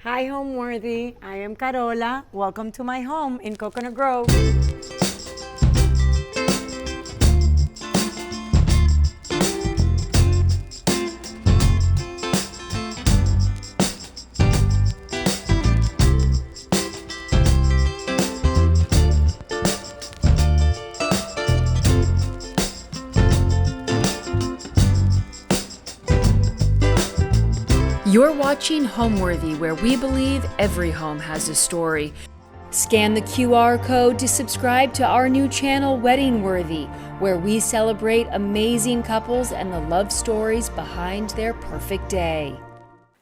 Hi, Homeworthy. I am Carola. Welcome to my home in Coconut Grove. You're watching Homeworthy, where we believe every home has a story. Scan the QR code to subscribe to our new channel, Wedding Worthy, where we celebrate amazing couples and the love stories behind their perfect day.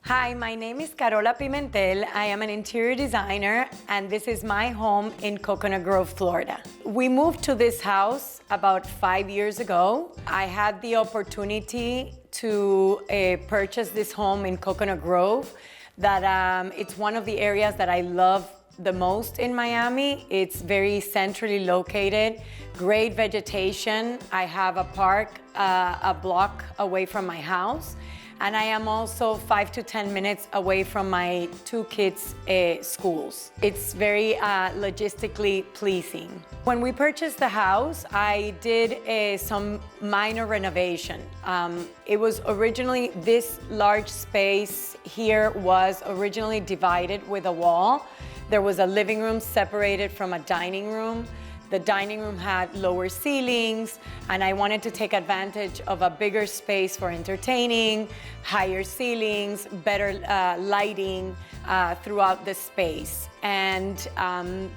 Hi, my name is Carola Pimentel. I am an interior designer, and this is my home in Coconut Grove, Florida. We moved to this house about 5 years ago. I had the opportunity to purchase this home in Coconut Grove. It's one of the areas that I love the most in Miami. It's very centrally located, great vegetation. I have a park a block away from my house. And I am also 5 to 10 minutes away from my two kids' schools. It's very logistically pleasing. When we purchased the house, I did some minor renovation. It was originally, this large space here was originally divided with a wall. There was a living room separated from a dining room. The dining room had lower ceilings, and I wanted to take advantage of a bigger space for entertaining, higher ceilings, better lighting throughout the space. And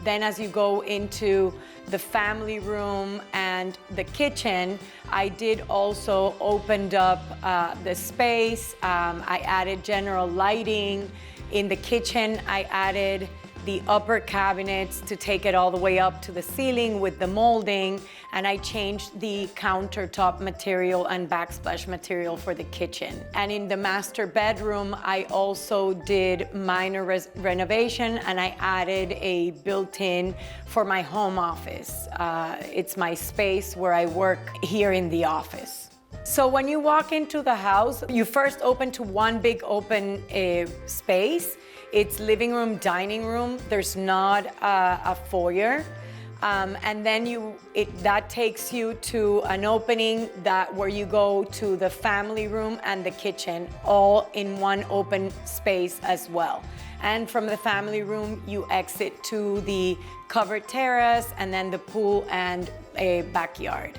then as you go into the family room and the kitchen, I did also opened up the space. I added general lighting. In the kitchen, I added the upper cabinets to take it all the way up to the ceiling with the molding, and I changed the countertop material and backsplash material for the kitchen. And in the master bedroom, I also did minor renovation, and I added a built-in for my home office. It's my space where I work here in the office. So when you walk into the house, you first open to one big open space. It's living room, dining room. There's not a foyer. And then that takes you to an opening where you go to the family room and the kitchen, all in one open space as well. And from the family room, you exit to the covered terrace and then the pool and a backyard.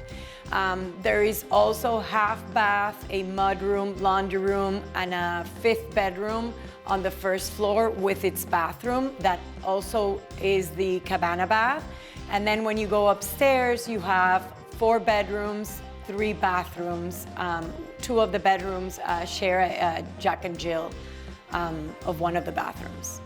There is also half bath, a mud room, laundry room, and a 5th bedroom on the first floor with its bathroom. That also is the cabana bath. And then when you go upstairs, you have 4 bedrooms, 3 bathrooms. 2 of the bedrooms share a Jack and Jill of one of the bathrooms.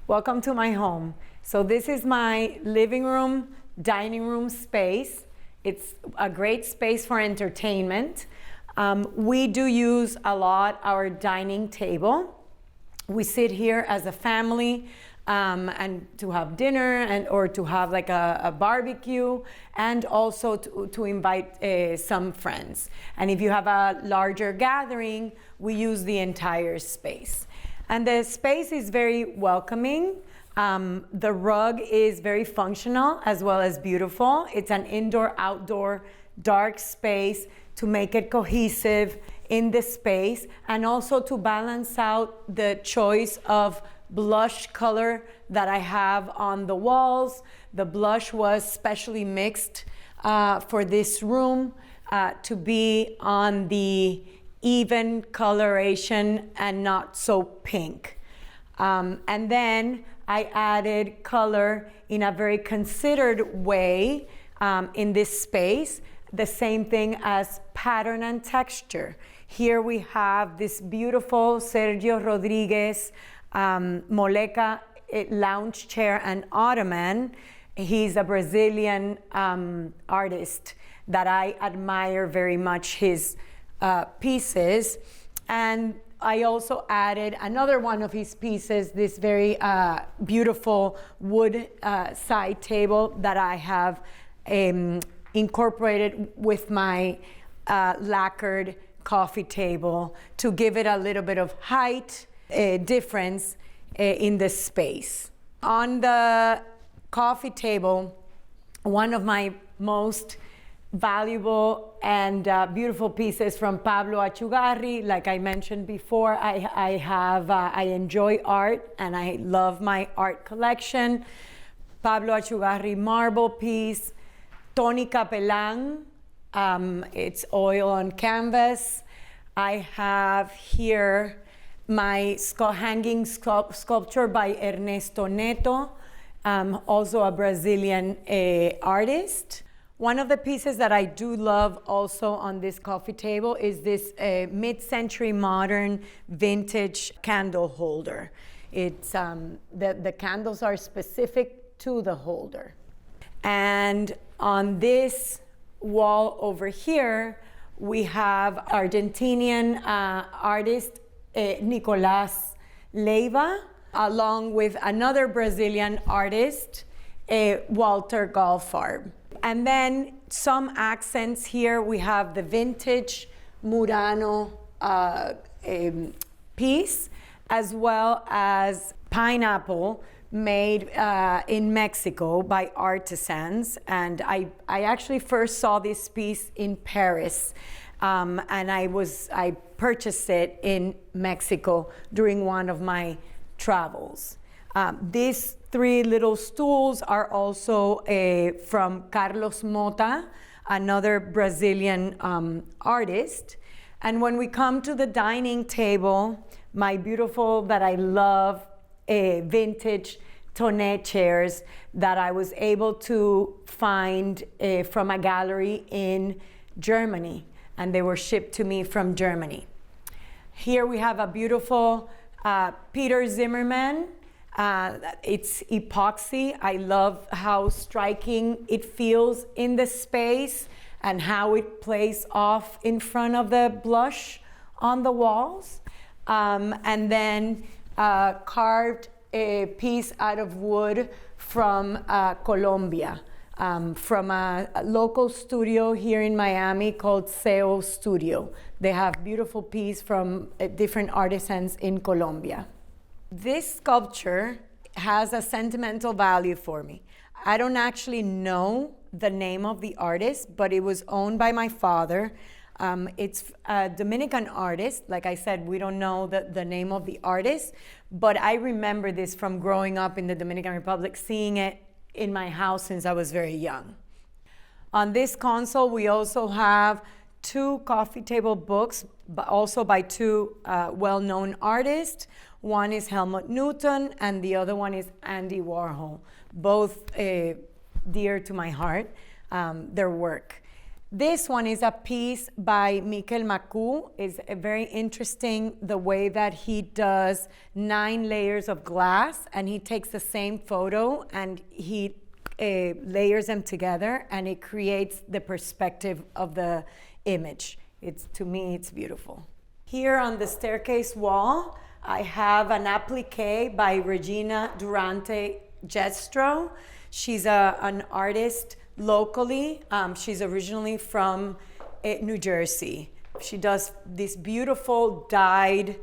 Welcome to my home. So this is my living room, dining room space. It's a great space for entertainment. We do use a lot our dining table. We sit here as a family and to have dinner or to have like a barbecue, and also to invite some friends. And if you have a larger gathering, we use the entire space. And the space is very welcoming. The rug is very functional as well as beautiful. It's an indoor-outdoor dark space to make it cohesive in the space, and also to balance out the choice of blush color that I have on the walls. The blush was specially mixed for this room to be on the even coloration and not so pink. And then I added color in a very considered way in this space. The same thing as pattern and texture. Here we have this beautiful Sergio Rodriguez Moleca lounge chair and ottoman. He's a Brazilian artist that I admire very much, his pieces. And I also added another one of his pieces, this very beautiful wood side table that I have incorporated with my lacquered coffee table to give it a little bit of height difference in the space. On the coffee table, one of my most valuable and beautiful pieces from Pablo Achugarri. Like I mentioned before, I enjoy art and I love my art collection. Pablo Achugarri marble piece, Tony Capelan, it's oil on canvas. I have here my hanging sculpture by Ernesto Neto, also a Brazilian artist. One of the pieces that I do love also on this coffee table is this mid-century modern vintage candle holder. It's the candles are specific to the holder. And on this wall over here, we have Argentinian artist Nicolás Leiva, along with another Brazilian artist, Walter Goldfarb. And then some accents here. We have the vintage Murano piece, as well as pineapple made in Mexico by artisans. And I actually first saw this piece in Paris, and I purchased it in Mexico during one of my travels. These three little stools are also from Carlos Mota, another Brazilian artist. And when we come to the dining table, my beautiful, that I love, vintage tonnet chairs that I was able to find from a gallery in Germany, and they were shipped to me from Germany. Here we have a beautiful Peter Zimmerman. It's epoxy. I love how striking it feels in the space and how it plays off in front of the blush on the walls. And then carved a piece out of wood from Colombia, from a local studio here in Miami called SEO Studio. They have beautiful pieces from different artisans in Colombia. This sculpture has a sentimental value for me. I don't actually know the name of the artist, but it was owned by my father. It's a Dominican artist. Like I said, we don't know the name of the artist, but I remember this from growing up in the Dominican Republic, seeing it in my house since I was very young. On this console, we also have two coffee table books, but also by two well-known artists. One is Helmut Newton, and the other one is Andy Warhol. Both dear to my heart, their work. This one is a piece by Mikel Macu. It's very interesting the way that he does 9 layers of glass, and he takes the same photo and he layers them together, and it creates the perspective of the image. To me, it's beautiful. Here on the staircase wall, I have an applique by Regina Durante Jestro. She's an artist locally. She's originally from New Jersey. She does these beautiful dyed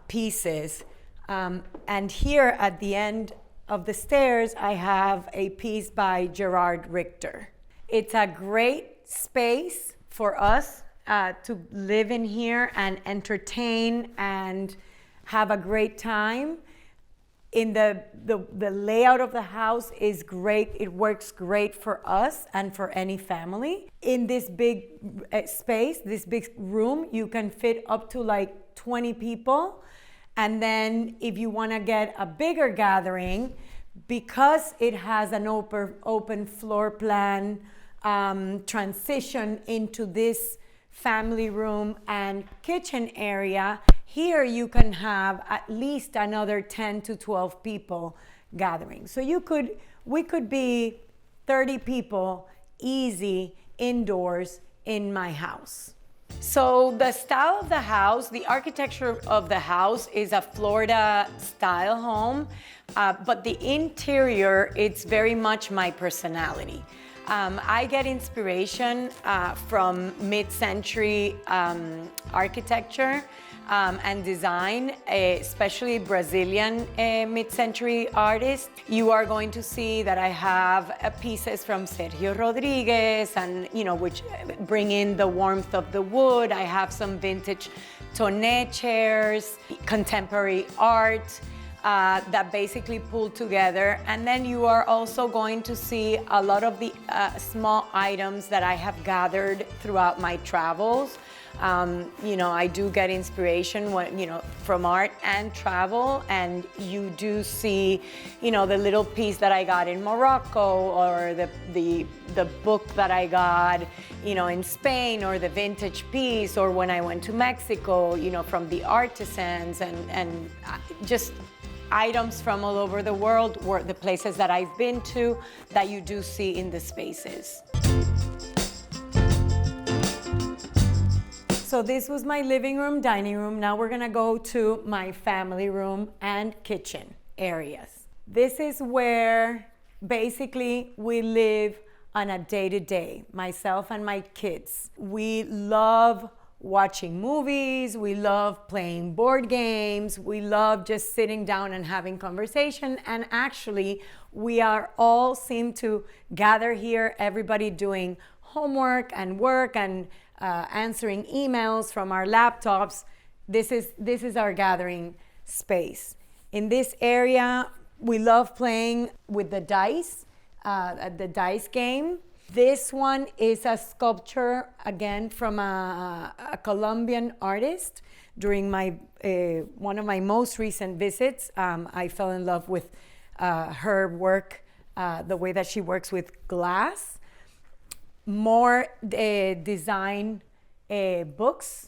pieces. And here at the end of the stairs, I have a piece by Gerard Richter. It's a great space for us to live in here and entertain and have a great time. In the layout of the house is great. It works great for us and for any family. In this big space, this big room, you can fit up to like 20 people. And then if you want to get a bigger gathering, because it has an open floor plan transition into this family room and kitchen area, here you can have at least another 10 to 12 people gathering. So we could be 30 people easy indoors in my house. So the style of the house, the architecture of the house is a Florida style home, but the interior, it's very much my personality. I get inspiration from mid-century architecture and design, especially Brazilian mid-century artists. You are going to see that I have pieces from Sergio Rodriguez, and which bring in the warmth of the wood. I have some vintage tonnet chairs, contemporary art. That basically pull together. And then you are also going to see a lot of the small items that I have gathered throughout my travels. I do get inspiration from art and travel, and you do see, the little piece that I got in Morocco, or the book that I got, in Spain, or the vintage piece, or when I went to Mexico, from the artisans, and just items from all over the world, were the places that I've been to, that you do see in the spaces. So this was my living room, dining room. Now we're gonna go to my family room and kitchen areas. This is where basically we live on a day-to-day, myself and my kids. We love watching movies, we love playing board games, we love just sitting down and having conversation. And actually, we are all seem to gather here, everybody doing homework and work and answering emails from our laptops. This is our gathering space. In this area, we love playing with the dice, the dice game. This one is a sculpture, again, from a Colombian artist. During one of my most recent visits, I fell in love with her work, the way that she works with glass. More design books.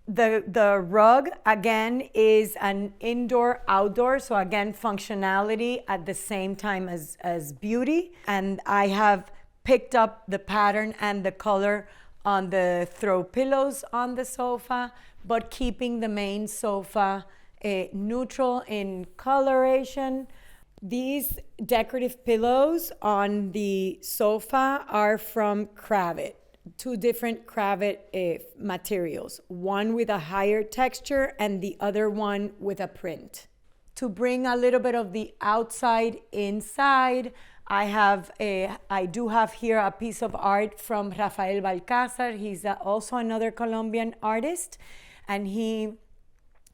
The rug, again, is an indoor-outdoor, so again, functionality at the same time as beauty. And I have picked up the pattern and the color on the throw pillows on the sofa, but keeping the main sofa neutral in coloration. These decorative pillows on the sofa are from Cravat. Two different Cravat materials, one with a higher texture and the other one with a print. To bring a little bit of the outside inside, I do have here a piece of art from Rafael Balcázar. He's also another Colombian artist, and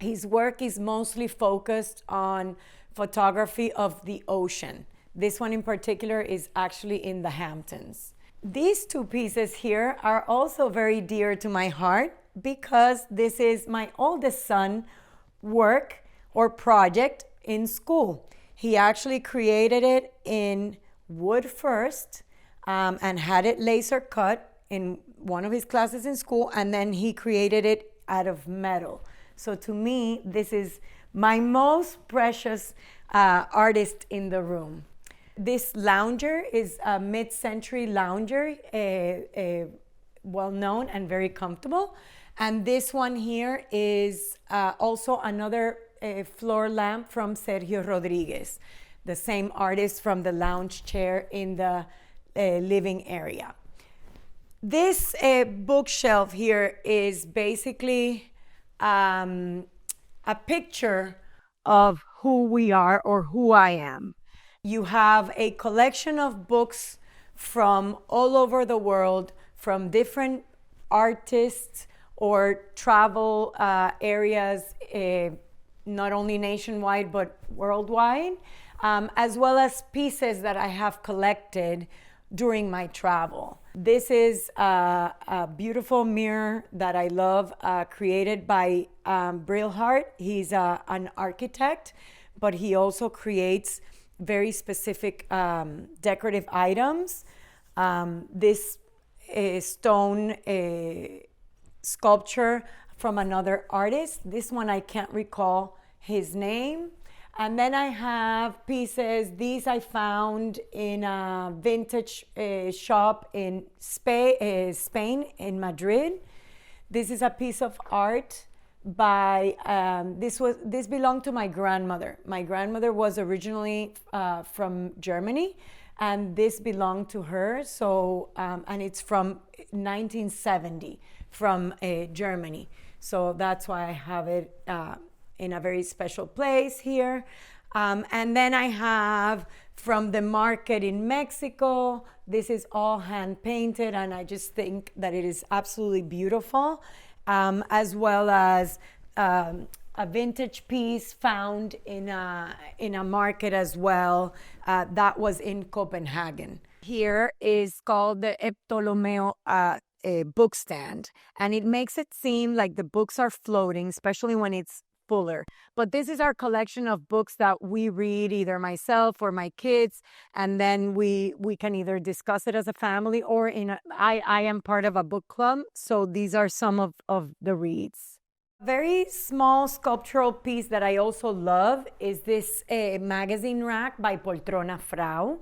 his work is mostly focused on photography of the ocean. This one in particular is actually in the Hamptons. These two pieces here are also very dear to my heart because this is my oldest son work or project in school. He actually created it in wood first and had it laser cut in one of his classes in school, and then he created it out of metal. So to me, this is my most precious artist in the room. This lounger is a mid-century lounger, well-known and very comfortable. And this one here is also another floor lamp from Sergio Rodriguez, the same artist from the lounge chair in the living area. This bookshelf here is basically a picture of who we are or who I am. You have a collection of books from all over the world, from different artists or travel areas, not only nationwide but worldwide, as well as pieces that I have collected during my travel. This is a beautiful mirror that I love, created by Brilhart. He's an architect, but he also creates very specific decorative items. This stone sculpture from another artist. This one I can't recall his name. And then I have pieces. These I found in a vintage shop in Spain, in Madrid. This is a piece of art by this belonged to my grandmother. My grandmother was originally from Germany, and this belonged to her. So, and it's from 1970 from Germany. So that's why I have it in a very special place here. And then I have from the market in Mexico. This is all hand painted, and I just think that it is absolutely beautiful, as well as a vintage piece found in a market as well. That was in Copenhagen. Here is called the Ptolomeo book stand, and it makes it seem like the books are floating, especially when it's fuller. But this is our collection of books that we read, either myself or my kids, and then we can either discuss it as a family or I am part of a book club, so these are some of the reads. Very small sculptural piece that I also love is this magazine rack by Poltrona Frau.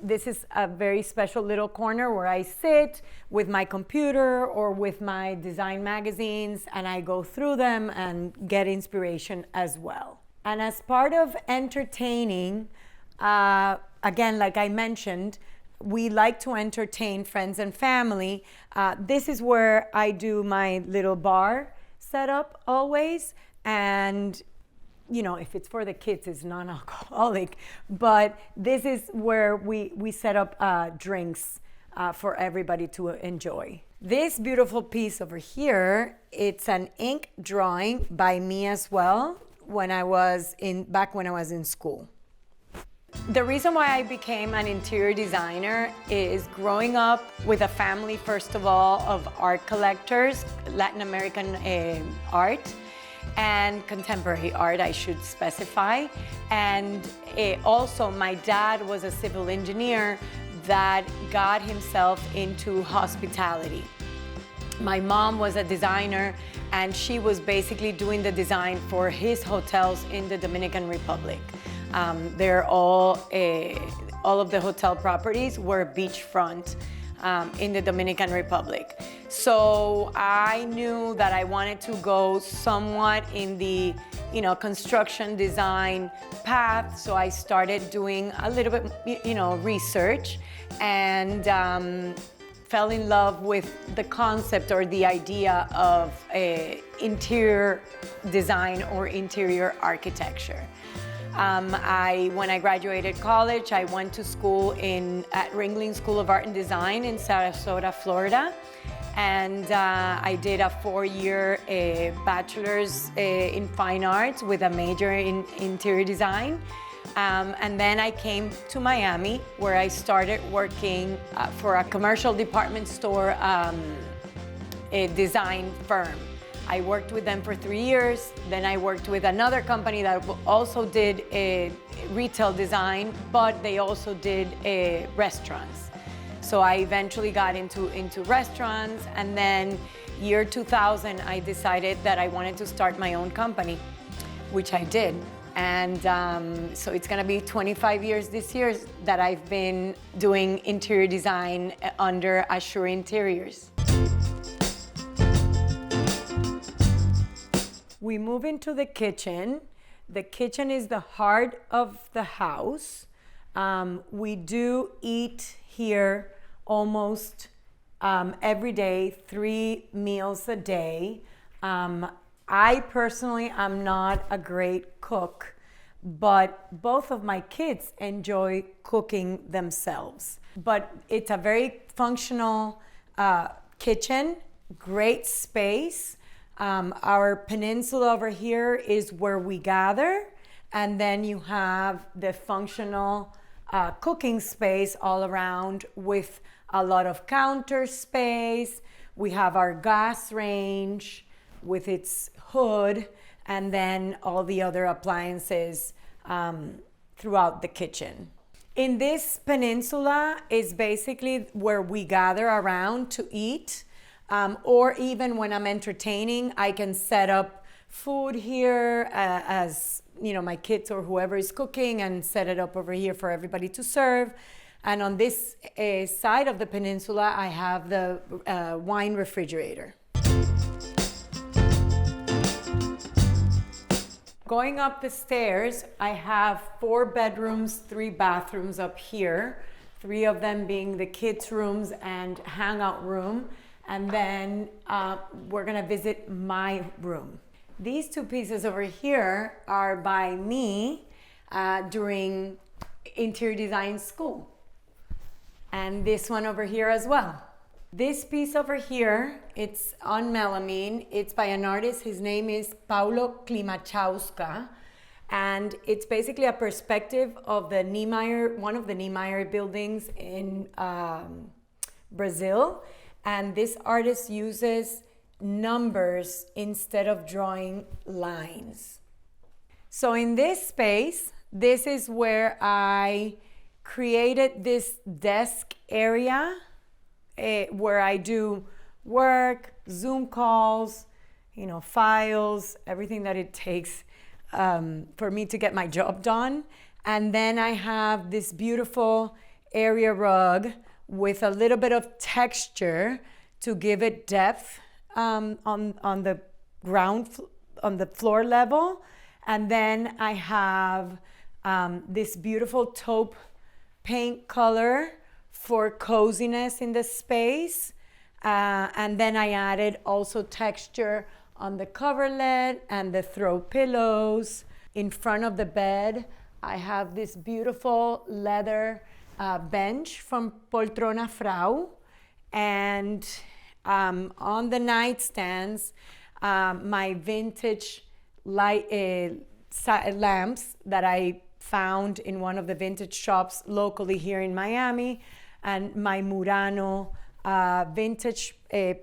This is a very special little corner where I sit with my computer or with my design magazines, and I go through them and get inspiration as well. And as part of entertaining, again, like I mentioned, we like to entertain friends and family. This is where I do my little bar setup always, and you know, if it's for the kids, it's non-alcoholic, but this is where we set up drinks for everybody to enjoy. This beautiful piece over here, it's an ink drawing by me as well back when I was in school. The reason why I became an interior designer is growing up with a family, first of all, of art collectors, Latin American art, and contemporary art, I should specify. And also, my dad was a civil engineer that got himself into hospitality. My mom was a designer, and she was basically doing the design for his hotels in the Dominican Republic. They're all of the hotel properties were beachfront in the Dominican Republic. So I knew that I wanted to go somewhat in the, construction design path. So I started doing a little bit, research, and fell in love with the concept or the idea of interior design or interior architecture. When I graduated college, I went to school at Ringling School of Art and Design in Sarasota, Florida. And I did a 4-year bachelor's in fine arts with a major in interior design. And then I came to Miami, where I started working for a commercial department store design firm. I worked with them for 3 years. Then I worked with another company that also did retail design, but they also did restaurants. So I eventually got into restaurants, and then year 2000, I decided that I wanted to start my own company, which I did. And so it's gonna be 25 years this year that I've been doing interior design under Assure Interiors. We move into the kitchen. The kitchen is the heart of the house. We do eat here almost every day, 3 meals a day. I personally am not a great cook, but both of my kids enjoy cooking themselves. But it's a very functional kitchen, great space. Our peninsula over here is where we gather, and then you have the functional cooking space all around with a lot of counter space. We have our gas range with its hood, and then all the other appliances throughout the kitchen. In this peninsula is basically where we gather around to eat. Or even when I'm entertaining, I can set up food here as my kids or whoever is cooking, and set it up over here for everybody to serve. And on this side of the peninsula, I have the wine refrigerator. Going up the stairs, I have 4 bedrooms, 3 bathrooms up here, 3 of them being the kids' rooms and hangout room. And then we're gonna visit my room. These 2 pieces over here are by me during interior design school. And this one over here as well. This piece over here, it's on melamine. It's by an artist. His name is Paulo Klimachowska. And it's basically a perspective of the Niemeyer, one of the Niemeyer buildings in Brazil. And this artist uses numbers instead of drawing lines. So in this space, this is where I created this desk area where I do work, Zoom calls, files, everything that it takes for me to get my job done. And then I have this beautiful area rug with a little bit of texture to give it depth on the on the floor level. And then I have this beautiful taupe paint color for coziness in the space. And then I added also texture on the coverlet and the throw pillows. In front of the bed, I have this beautiful leather bench from Poltrona Frau. And on the nightstands, my vintage lamps that I found in one of the vintage shops locally here in Miami, and my Murano vintage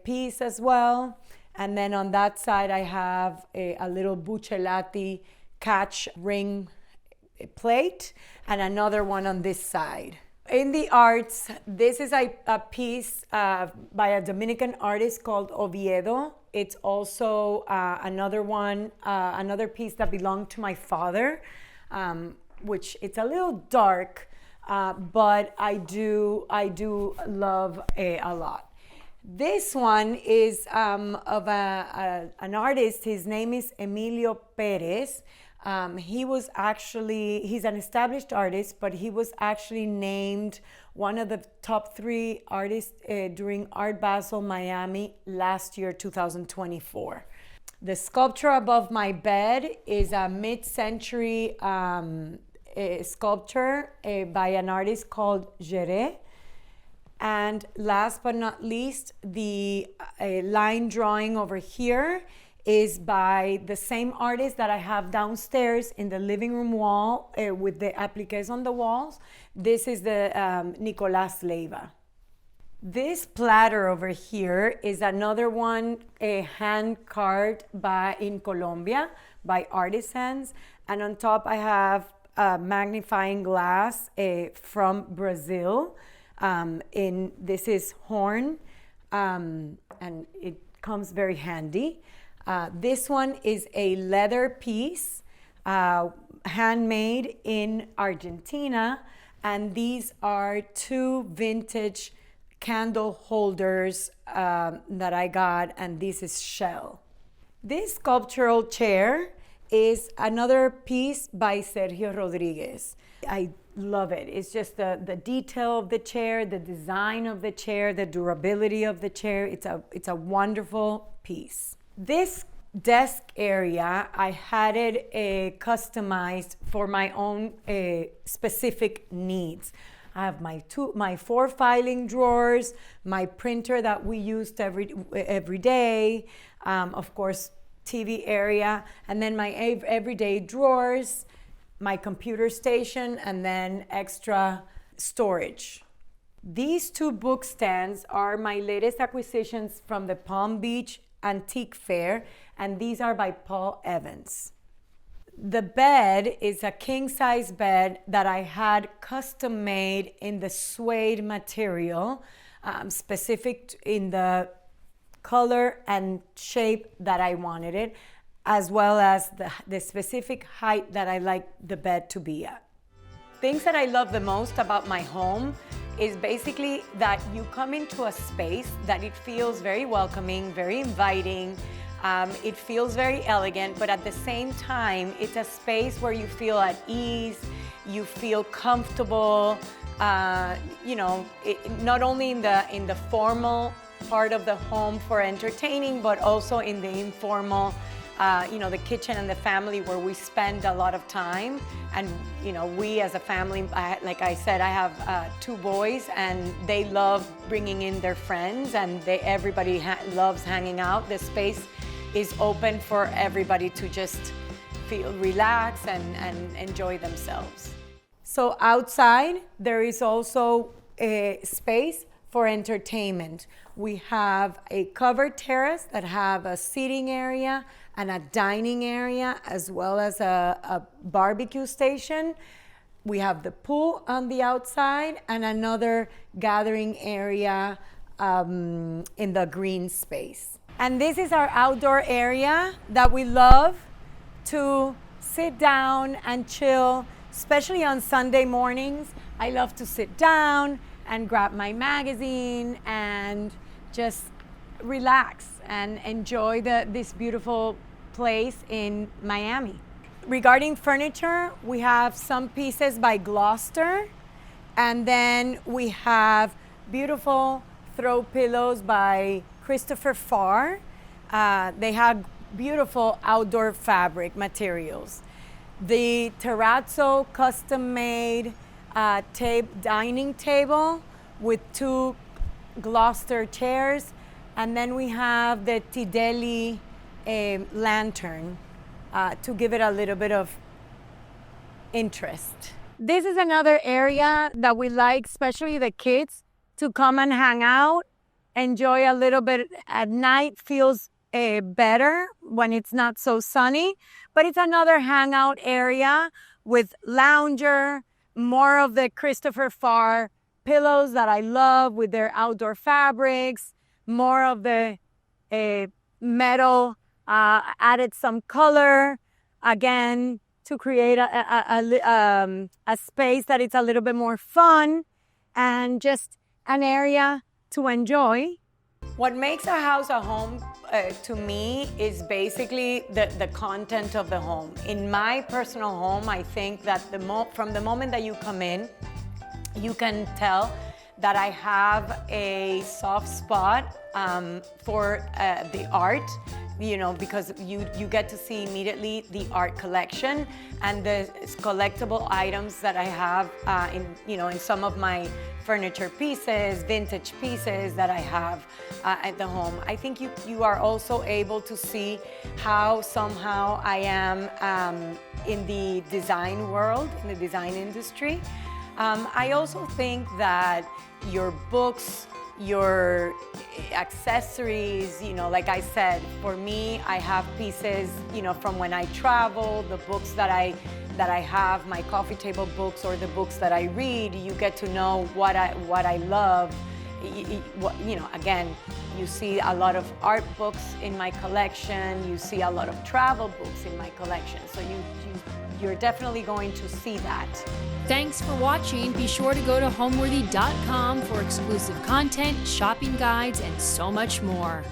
piece as well. And then on that side, I have a little Buccellati catch ring plate and another one on this side. In the arts, this is a piece by a Dominican artist called Oviedo. It's also another piece that belonged to my father, which it's a little dark, but I do love a lot. This one is of an artist. His name is Emilio Perez. He's an established artist, but he was actually named one of the top 3 artists during Art Basel Miami last year, 2024. The sculpture above my bed is a mid-century sculpture by an artist called Gere. And last but not least, the line drawing over here is by the same artist that I have downstairs in the living room wall with the appliques on the walls. This is the Nicolás Leiva. This platter over here is another one hand carved in Colombia by artisans. And on top I have a magnifying glass from Brazil. This is horn, and it comes very handy. This one is a leather piece, handmade in Argentina, and these are 2 vintage candle holders that I got, and this is shell. This sculptural chair is another piece by Sergio Rodriguez. I love it. It's just the detail of the chair, the design of the chair, the durability of the chair. It's a wonderful piece. This desk area, I had it customized for my own specific needs. I have my 4 filing drawers, my printer that we used every day, of course, TV area, and then my everyday drawers, my computer station, and then extra storage. These 2 book stands are my latest acquisitions from the Palm Beach Antique Fair, and these are by Paul Evans. The bed is a king-size bed that I had custom made in the suede material, specific in the color and shape that I wanted it, as well as the specific height that I like the bed to be at. Things that I love the most about my home is basically that you come into a space that it feels very welcoming, very inviting. It feels very elegant, but at the same time, it's a space where you feel at ease, you feel comfortable, not only in the formal part of the home for entertaining, but also in the informal, the kitchen and the family where we spend a lot of time. And, we as a family, like I said, I have 2 boys and they love bringing in their friends, and everybody loves hanging out. The space is open for everybody to just feel relaxed and enjoy themselves. So outside, there is also a space for entertainment. We have a covered terrace that have a seating area and a dining area, as well as a barbecue station. We have the pool on the outside and another gathering area in the green space. And this is our outdoor area that we love to sit down and chill, especially on Sunday mornings. I love to sit down and grab my magazine and just relax and enjoy this beautiful place in Miami. Regarding furniture, we have some pieces by Gloucester, and then we have beautiful throw pillows by Christopher Farr. They have beautiful outdoor fabric materials. The terrazzo custom-made dining table with 2 Gloucester chairs, and then we have the Tideli lantern to give it a little bit of interest. This is another area that we like, especially the kids, to come and hang out, enjoy a little bit at night. Feels better when it's not so sunny, but it's another hangout area with lounger, more of the Christopher Farr pillows that I love with their outdoor fabrics, more of the metal, added some color, again, to create a space that it's a little bit more fun and just an area to enjoy. What makes a house a home to me is basically the content of the home. In my personal home, I think that from the moment that you come in, you can tell that I have a soft spot for the art, because you get to see immediately the art collection and the collectible items that I have in some of my furniture pieces, vintage pieces that I have at the home. I think you are also able to see how somehow I am in the design world, in the design industry. I also think that your books, your accessories, like I said, for me, I have pieces, from when I travel, the books that I have, my coffee table books or the books that I read. You get to know what I love. Again, you see a lot of art books in my collection. You see a lot of travel books in my collection. So you're definitely going to see that. Thanks for watching. Be sure to go to homeworthy.com for exclusive content, shopping guides, and so much more.